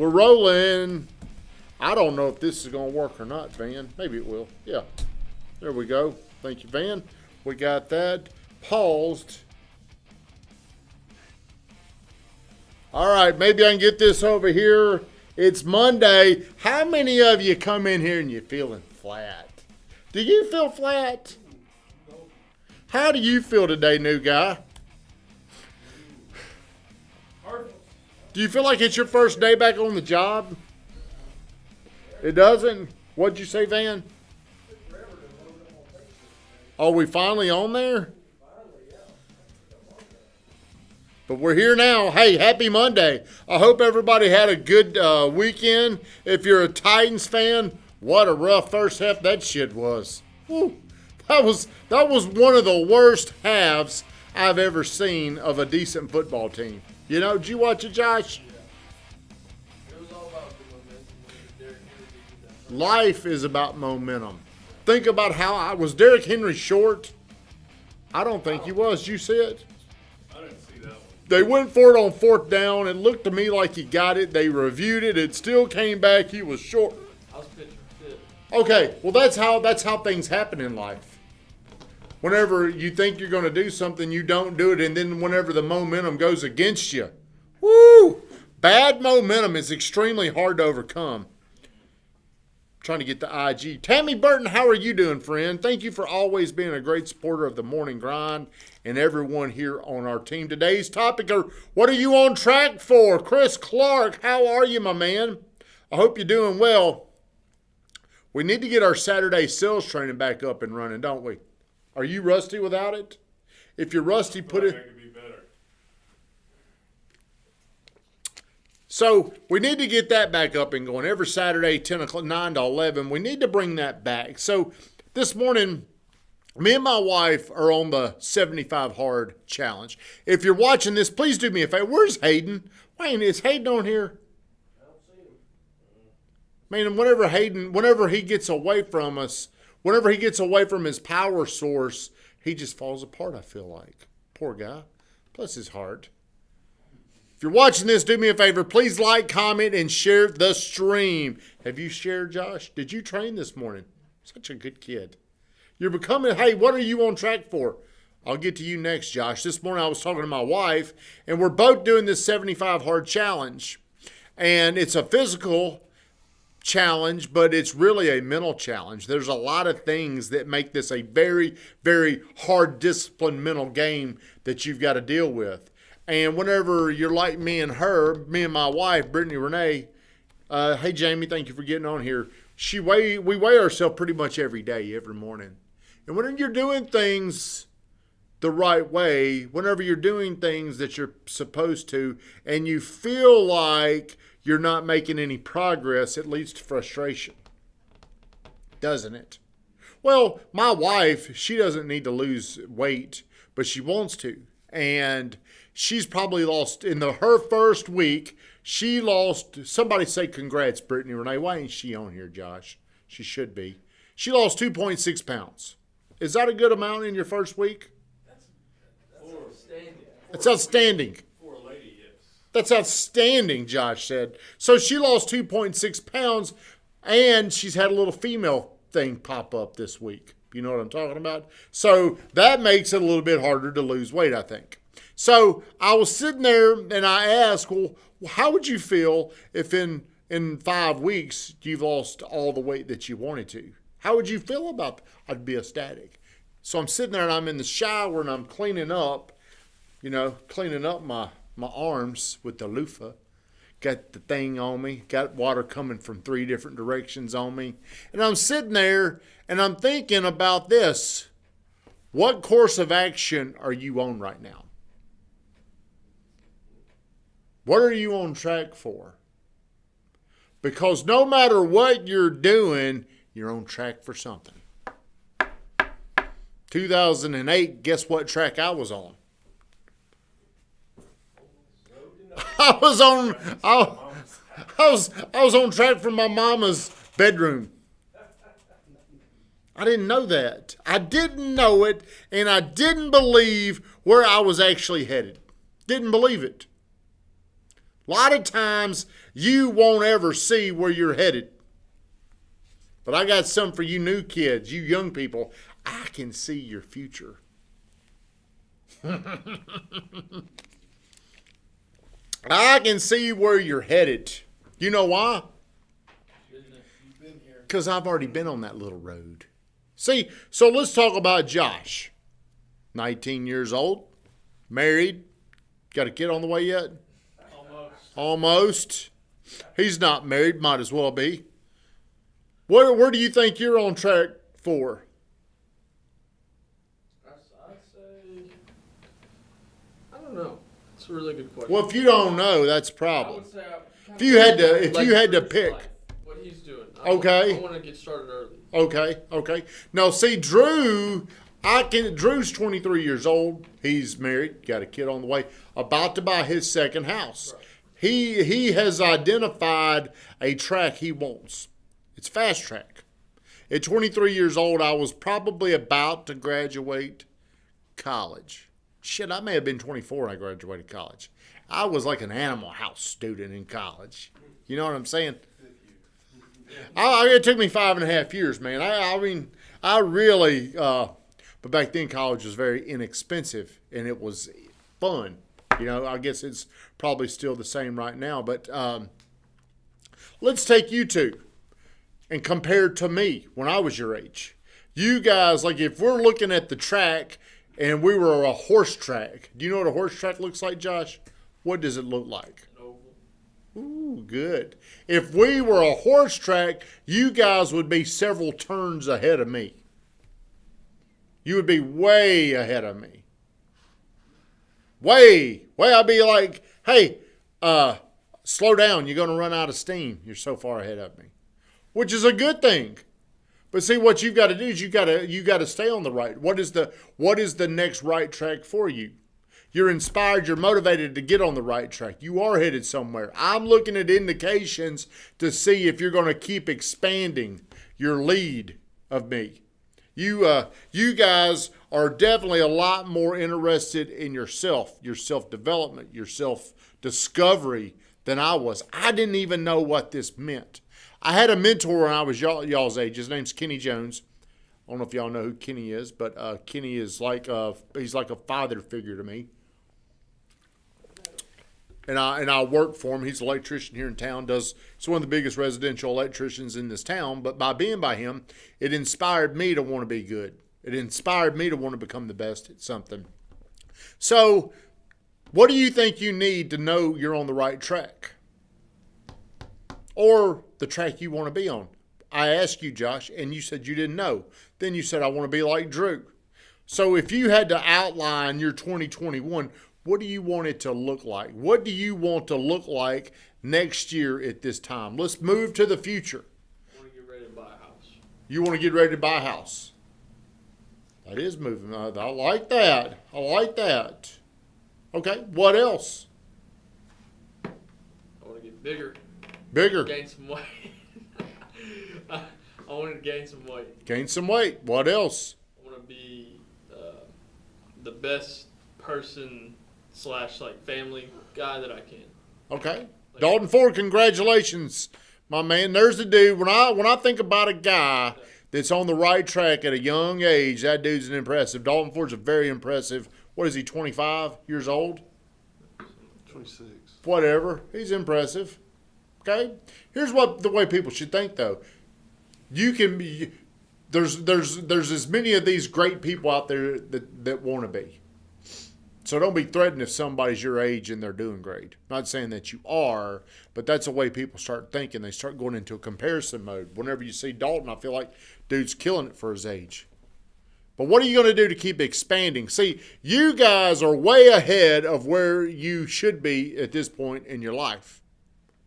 We're rolling. I don't know if this is going to work or not, Van. Maybe it will. Yeah. There we go. Thank you, Van. We got that paused. All right. Maybe I can get this over here. It's Monday. How many of you come in here and you're feeling flat? Do you feel flat? How do you feel today, new guy? Do you feel like it's your first day back on the job? It doesn't? What'd you say, Van? Are we finally on there? But we're here now. Hey, happy Monday. I hope everybody had a good weekend. If you're a Titans fan, what a rough first half that shit was. Woo. That was one of the worst halves I've ever seen of a decent football team. You know, did you watch it, Josh? It was all about the momentum. Life is about momentum. Think about was Derrick Henry short? I don't think he was. Did you see it? I didn't see that one. They went for it on fourth down. It looked to me like he got it. They reviewed it. It still came back. He was short. I was picturing fit. Okay, well that's how things happen in life. Whenever you think you're going to do something, you don't do it, and then whenever the momentum goes against you, woo! Bad momentum is extremely hard to overcome. Trying to get the IG. Tammy Burton, how are you doing, friend? Thank you for always being a great supporter of the Morning Grind and everyone here on our team. Today's topic are, what are you on track for? Chris Clark, how are you, my man? I hope you're doing well. We need to get our Saturday sales training back up and running, don't we? Are you rusty without it? If you're rusty, put it. Could be better. So we need to get that back up and going every Saturday, 10 o'clock, 9 to 11. We need to bring that back. So this morning, me and my wife are on the 75 Hard Challenge. If you're watching this, please do me a favor. Where's Hayden? Wayne, is Hayden on here? I don't see him. Man, whenever he gets away from us, whenever he gets away from his power source, he just falls apart, I feel like. Poor guy. Bless his heart. If you're watching this, do me a favor. Please like, comment, and share the stream. Have you shared, Josh? Did you train this morning? Such a good kid. You're becoming, hey, what are you on track for? I'll get to you next, Josh. This morning I was talking to my wife, and we're both doing this 75 Hard Challenge. And it's a physical challenge, but it's really a mental challenge. There's a lot of things that make this a very, very hard disciplined mental game that you've got to deal with. And whenever you're like me and my wife, Brittany Renee, hey Jamie, thank you for getting on here. We weigh ourselves pretty much every day, every morning. And whenever you're doing things the right way, whenever you're doing things that you're supposed to, and you feel like you're not making any progress, it leads to frustration, doesn't it? Well, my wife, she doesn't need to lose weight, but she wants to. And she's probably lost, her first week, she lost, somebody say congrats, Brittany Renee. Why ain't she on here, Josh? She should be. She lost 2.6 pounds. Is that a good amount in your first week? That's outstanding. That's outstanding. For a lady, yes. That's outstanding, Josh said. So she lost 2.6 pounds, and she's had a little female thing pop up this week. You know what I'm talking about? So that makes it a little bit harder to lose weight, I think. So I was sitting there, and I asked, well, how would you feel if in 5 weeks you've lost all the weight that you wanted to? How would you feel about that? I'd be ecstatic. So I'm sitting there, and I'm in the shower, and I'm cleaning up my arms with the loofah. Got the thing on me. Got water coming from 3 different directions on me. And I'm sitting there, and I'm thinking about this. What course of action are you on right now? What are you on track for? Because no matter what you're doing, you're on track for something. 2008, guess what track I was on? I was on track for my mama's bedroom. I didn't know that. I didn't know it, and I didn't believe where I was actually headed. Didn't believe it. A lot of times you won't ever see where you're headed. But I got something for you new kids, you young people. I can see your future. I can see where you're headed. You know why? Because I've already been on that little road. See, so let's talk about Josh. 19 years old, married, got a kid on the way yet? Almost. He's not married, might as well be. Where do you think you're on track for? I'd say, I don't know. It's a really good question. Well, if you don't know, that's a I problem. would say If you had to pick. Life, what he's doing. Okay. I want to get started early. Okay. Now, see, Drew's 23 years old. He's married, got a kid on the way, about to buy his second house. Right. He has identified a track he wants. It's fast track. At 23 years old, I was probably about to graduate college. Shit, I may have been 24 when I graduated college. I was like an Animal House student in college. You know what I'm saying? It took me 5.5 years, man. I really, but back then college was very inexpensive and it was fun. You know, I guess it's probably still the same right now. But let's take you two and compare to me when I was your age. You guys, like if we're looking at the track and we were a horse track, do you know what a horse track looks like, Josh? What does it look like? Ooh, good. If we were a horse track, you guys would be several turns ahead of me. You would be way ahead of me. Way. I'd be like, hey, slow down. You're going to run out of steam. You're so far ahead of me, which is a good thing. But see, what you've got to do is you got to stay on the right. What is the next right track for you? You're inspired, you're motivated to get on the right track. You are headed somewhere. I'm looking at indications to see if you're going to keep expanding your lead of me. You guys are definitely a lot more interested in yourself, your self-development, your self-discovery than I was. I didn't even know what this meant. I had a mentor when I was y'all's age. His name's Kenny Jones. I don't know if y'all know who Kenny is, but Kenny is he's like a father figure to me. And I work for him. He's an electrician here in town. He's one of the biggest residential electricians in this town. But by being by him, it inspired me to want to be good. It inspired me to want to become the best at something. So, what do you think you need to know you're on the right track? Or the track you want to be on? I asked you, Josh, and you said you didn't know. Then you said, I want to be like Drew. So if you had to outline your 2021, what do you want it to look like? What do you want to look like next year at this time? Let's move to the future. I want to get ready to buy a house. You want to get ready to buy a house. That is moving. I like that. Okay, what else? I want to get bigger. Bigger. Gain some weight. I wanted to gain some weight. Gain some weight. What else? I want to be the best person / like family guy that I can. Okay. Dalton Ford, congratulations, my man. There's the dude. When I think about a guy that's on the right track at a young age, that dude's an impressive. Dalton Ford's a very impressive. What is he, 25 years old? 26. Whatever. He's impressive. Okay? Here's what the way people should think, though. You can be, there's as many of these great people out there that want to be. So don't be threatened if somebody's your age and they're doing great. Not saying that you are, but that's the way people start thinking. They start going into a comparison mode. Whenever you see Dalton, I feel like dude's killing it for his age. But what are you going to do to keep expanding? See, you guys are way ahead of where you should be at this point in your life.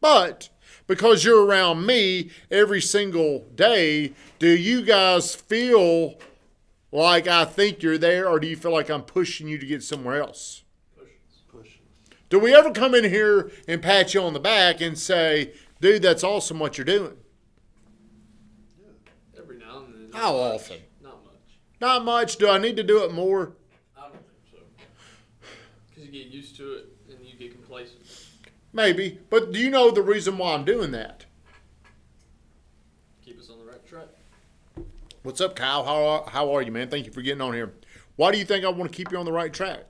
But because you're around me every single day, do you guys feel like I think you're there, or do you feel like I'm pushing you to get somewhere else? Pushing. Do we ever come in here and pat you on the back and say, dude, that's awesome what you're doing? Yeah. Every now and then. How often? Not much. Not much. Do I need to do it more? I don't think so. Because you get used to it and you get complacent. Maybe. But do you know the reason why I'm doing that? Keep us on the right track. What's up, Kyle? How are you, man? Thank you for getting on here. Why do you think I want to keep you on the right track?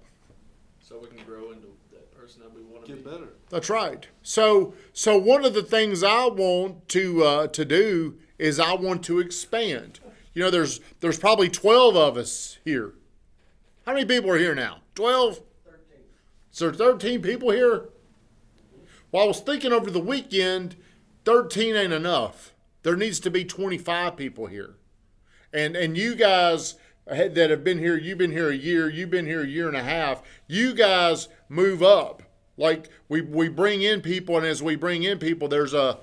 So we can grow into that person that we want to be. Get better. That's right. So one of the things I want to do is I want to expand. You know, there's probably 12 of us here. How many people are here now? 12? 13. So 13 people here? Well, I was thinking over the weekend, 13 ain't enough. There needs to be 25 people here. And you guys that have been here, you've been here a year, you've been here a year and a half, you guys move up. Like we bring in people, and as we bring in people, there's a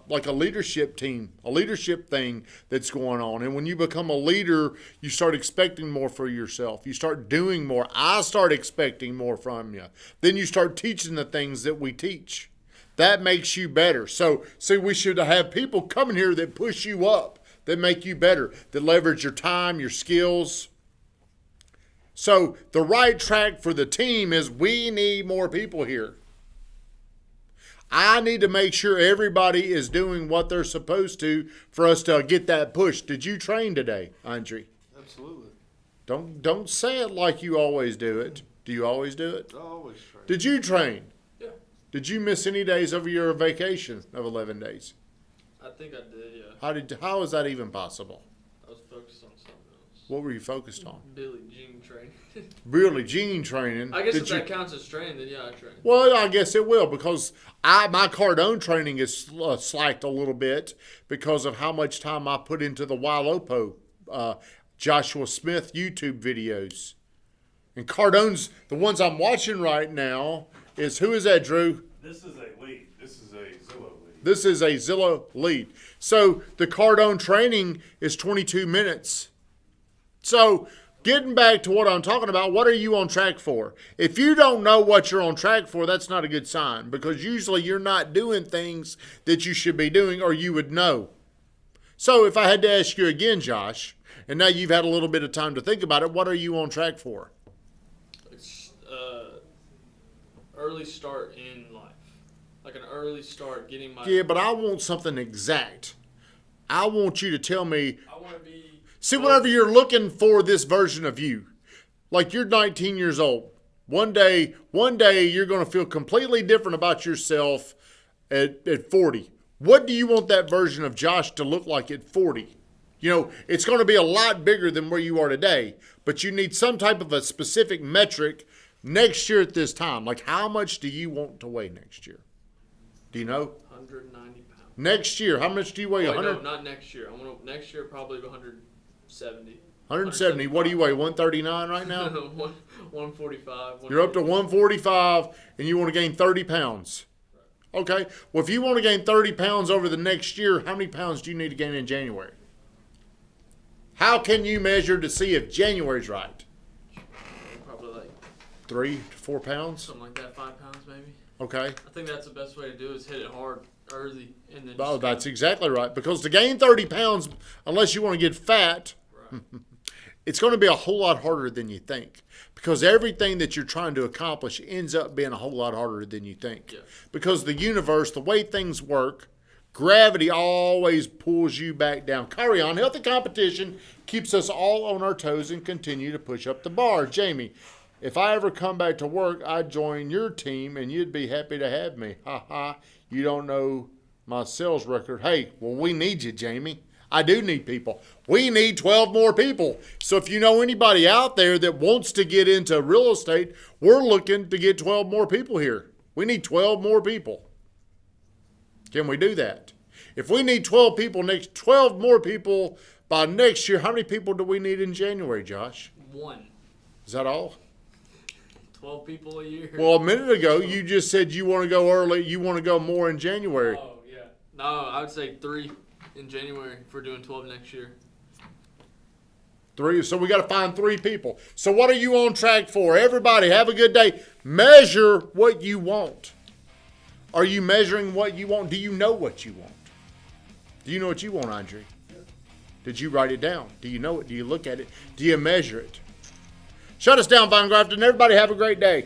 like a leadership team, a leadership thing that's going on. And when you become a leader, you start expecting more for yourself. You start doing more. I start expecting more from you. Then you start teaching the things that we teach. That makes you better. So see, we should have people coming here that push you up, that make you better, that leverage your time, your skills. So the right track for the team is we need more people here. I need to make sure everybody is doing what they're supposed to for us to get that push. Did you train today, Andre? Absolutely. Don't say it like you always do it. Do you always do it? I always train. Did you train? Yeah. Did you miss any days of your vacation of 11 days? I think I did, yeah. How is that even possible? I was focused on something else. What were you focused on? Billie Jean training. Really, gene training. I guess Did if you- that counts as training, then yeah, I train. Well, I guess it will, because my Cardone training is slacked a little bit because of how much time I put into the Wailopo Joshua Smith YouTube videos. And Cardone's, the ones I'm watching right now, who is that, Drew? This is a lead. This is a Zillow lead. This is a Zillow lead. So the Cardone training is 22 minutes. So getting back to what I'm talking about, what are you on track for? If you don't know what you're on track for, that's not a good sign, because usually you're not doing things that you should be doing, or you would know. So if I had to ask you again, Josh, and now you've had a little bit of time to think about it, what are you on track for? It's early start in life. Like an early start getting my... Yeah, but I want something exact. I want you to tell me. I want to be... See, whenever you're looking for this version of you, like you're 19 years old, one day you're going to feel completely different about yourself at 40. What do you want that version of Josh to look like at 40? You know, it's going to be a lot bigger than where you are today, but you need some type of a specific metric next year at this time. Like, how much do you want to weigh next year? Do you know? 190 pounds. Next year, how much do you weigh? Wait, 100? no, not next year. I want to, next year probably 170. 170. What do you weigh? 139 right now? 145. You're up to 145, and you want to gain 30 pounds. Okay. Well, if you want to gain 30 pounds over the next year, how many pounds do you need to gain in January? How can you measure to see if January's right? Probably like 3 to 4 pounds? something like that, 5 pounds maybe. Okay. I think that's the best way to do it, is hit it hard early and then. Oh, just- that's exactly right. Because to gain 30 pounds, unless you want to get fat, Right. it's going to be a whole lot harder than you think. Because everything that you're trying to accomplish ends up being a whole lot harder than you think. Yeah. Because the universe, the way things work, gravity always pulls you back down. Carry on. Healthy competition keeps us all on our toes and continue to push up the bar. Jamie, if I ever come back to work, I'd join your team and you'd be happy to have me. Ha ha. You don't know my sales record. Hey, well, we need you, Jamie. I do need people. We need 12 more people. So if you know anybody out there that wants to get into real estate, we're looking to get 12 more people here. We need 12 more people. Can we do that? If we need 12 more people by next year, how many people do we need in January, Josh? 1. Is that all? 12 people a year. Well, a minute ago, you just said you want to go early. You want to go more in January. Oh, yeah. No, I would say 3 in January if we're doing 12 next year. 3. So we got to find 3 people. So what are you on track for? Everybody, have a good day. Measure what you want. Are you measuring what you want? Do you know what you want? Do you know what you want, Andre? Did you write it down? Do you know it? Do you look at it? Do you measure it? Shut us down, Vine Grafton. Everybody have a great day.